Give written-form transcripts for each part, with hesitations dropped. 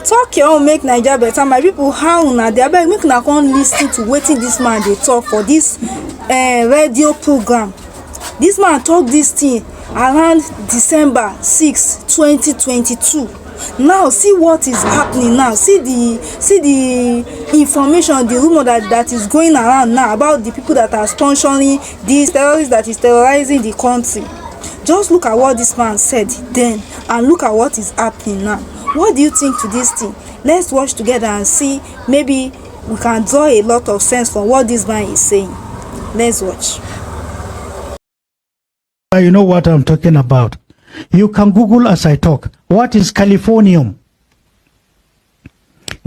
talk your own make Naija better. My people, how una dey? Abeg make una come lis ten to wetin dis man dey talk for dis radio program. Dis man talk dis thing around December 6, 2022. Now see what is happening now. See the information, the rumor that is going around now about the people that are sponsoring these terrorists that is terrorizing the country. Just look at what this man said then and look at what is happening now. What do you think to this thing? Let's watch together and see. Maybe we can draw a lot of sense from what this man is saying. Let's watch. You know what I'm talking about. You can Google as I talk. What is californium?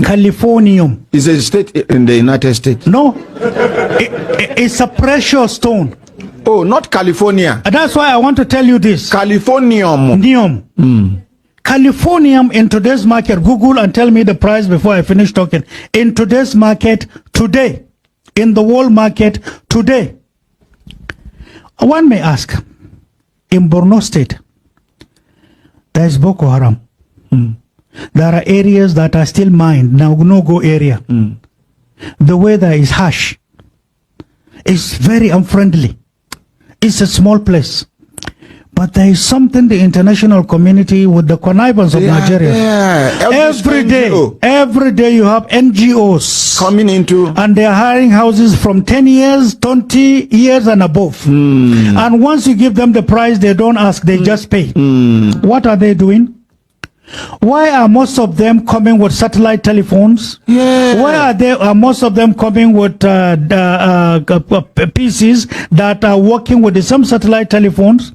Californium. Is a state in the United States? No. It's a precious stone. Oh, not California. That's why I want to tell you this. Californium. Californium in today's market. Google and tell me the price before I finish talking. In today's market today, in the world market today, one may ask, in Borno State, there is Boko Haram. There are areas that are still mined, now no-go area. The weather is harsh. It's very unfriendly. It's a small place. But there is something the international community with the connivance of Nigeria. Every day you have NGOs coming into, and they are hiring houses from 10 years, 20 years and above. And once you give them the price, they don't ask, they just pay. What are they doing? Why are most of them coming with satellite telephones? Why are most of them coming with PCs that are working with the same satellite telephones?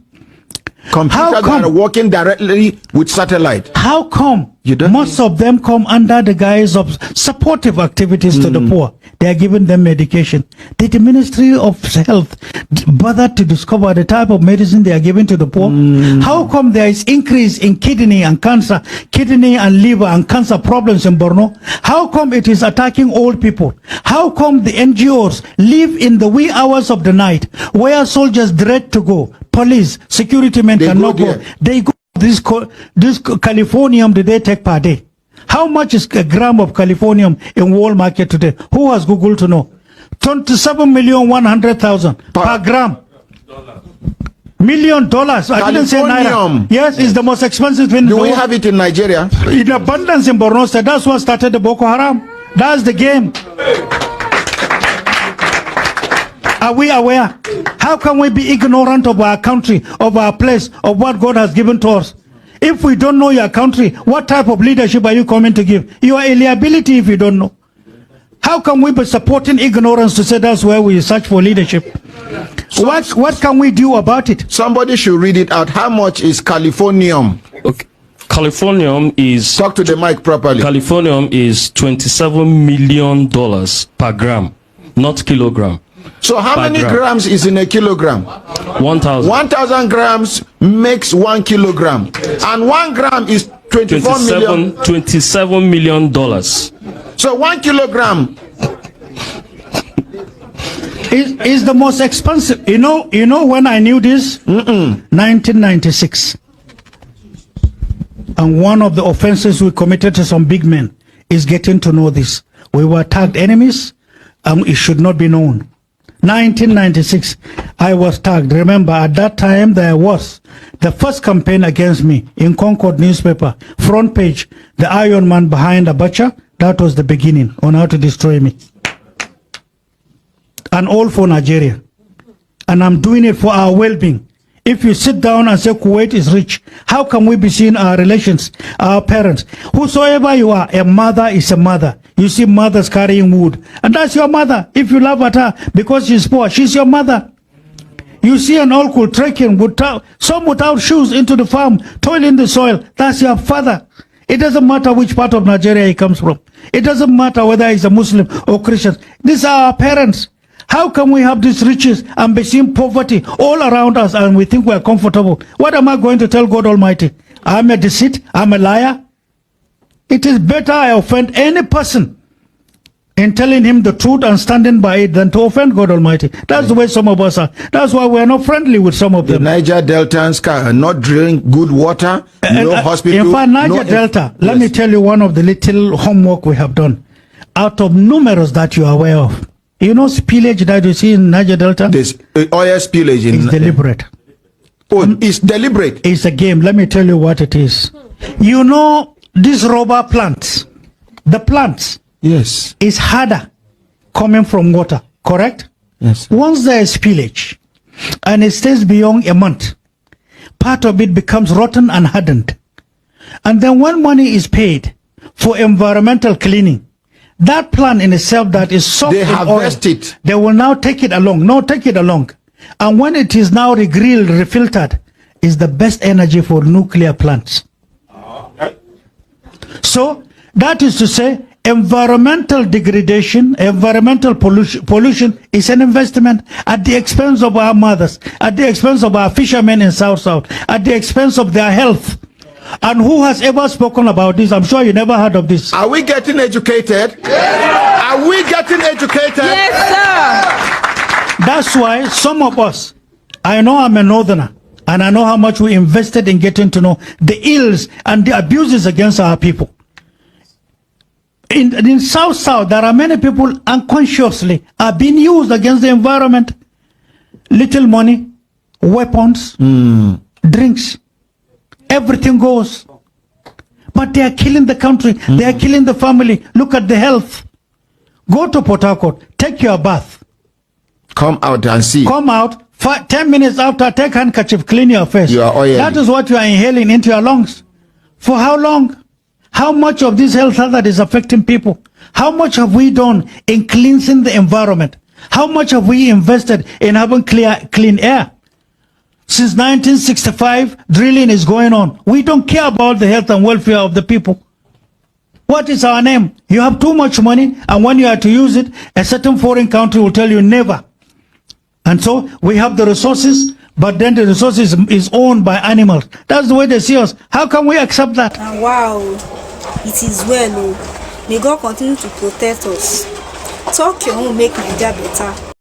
Computers that are working directly with satellite. How come most of them come under the guise of supportive activities to the poor? They are giving them medication. Did the Ministry of Health bother to discover the type of medicine they are giving to the poor? How come there is increase in kidney and cancer, kidney and liver and cancer problems in Borno? How come it is attacking old people? How come the NGOs live in the wee hours of the night where soldiers dread to go? Police, security men cannot go. They go this californium that they take per day. How much is a gram of californium in world market today? Who has Google to know? 27,100,000 per gram. $1 million. I didn't say naira. Yes, it's the most expensive thing. Do we have it in Nigeria? In abundance in Borno State. That's what started the Boko Haram. That's the game. Are we aware? How can we be ignorant of our country, of our place, of what God has given to us? If we don't know your country, what type of leadership are you coming to give? You are a liability if you don't know. How can we be supporting ignorance to say that's where we search for leadership? So, what can we do about it? Somebody should read it out. How much is californium? Okay. Californium is... Talk to the mic properly. Californium is $27 million per gram, not kilogram. So how many grams is in a kilogram? 1,000. 1,000 grams makes 1 kilogram. And 1 gram is 27 million dollars. So 1 kilogram is the most expensive. You know when I knew this? 1996. And one of the offenses we committed to some big men is getting to know this. We were tagged enemies and it should not be known. 1996, I was tagged. Remember, at that time, there was the first campaign against me in Concord newspaper. Front page, the Iron Man behind Abacha. That was the beginning on how to destroy me. And all for Nigeria. And I'm doing it for our well-being. If you sit down and say Kuwait is rich, how can we be seeing our relations, our parents? Whosoever you are, a mother is a mother. You see mothers carrying wood, and that's your mother. If you laugh at her because she's poor, she's your mother. You see an uncle trekking some without shoes into the farm, toiling the soil, that's your father. It doesn't matter which part of Nigeria he comes from. It doesn't matter whether he's a Muslim or Christian. These are our parents. How can we have these riches and be seeing poverty all around us and we think we are comfortable? What am I going to tell God Almighty? I'm a deceit, I'm a liar. It is better I offend any person in telling him the truth and standing by it than to offend God Almighty. That's the way some of us are. That's why we're not friendly with some of The them. Niger Deltans can not drink good water, no hospital. In fact, Niger no Delta, let Yes. me tell you one of the little homework we have done. Out of numerous that you are aware of, you know spillage that you see in Niger Delta? This oil spillage It's deliberate. it's deliberate. It's a game. Let me tell you what it is. You know these rubber plants, the plants Yes. is harder coming from water, correct? Yes. Once there is spillage and it stays beyond a month, part of it becomes rotten and hardened. And then when money is paid for environmental cleaning, that plant in itself that is soaked They in harvest oil, it. they will now take it along. No, take it along. And when it is now regrilled, refiltered, is the best energy for nuclear plants. So that is to say, environmental degradation, environmental pollution is an investment at the expense of our mothers, at the expense of our fishermen in South, at the expense of their health. And who has ever spoken about this? I'm sure you never heard of this. Are we getting educated? Are we getting educated? Yes, sir. That's why some of us, I know I'm a northerner, and I know how much we invested in getting to know the ills and the abuses against our people. In South, there are many people unconsciously are being used against the environment. Little money, weapons, drinks, everything goes. But they are killing the country. They are killing the family. Look at the health. Go to Port Harcourt, take your bath. Come out and see. Come out, 10 minutes after, take handkerchief, clean your face. You are oily. That is what you are inhaling into your lungs. For how long? How much of this health hazard is affecting people? How much have we done in cleansing the environment? How much have we invested in having clean air? Since 1965, drilling is going on. We don't care about the health and welfare of the people. What is our name? You have too much money, and when you are to use it, a certain foreign country will tell you never. And so we have the resources, but then the resources is owned by animals. That's the way they see us. How can we accept that? And wow, it is well. Oh. May God continue to protect us. Talk your own, make Nigeria better.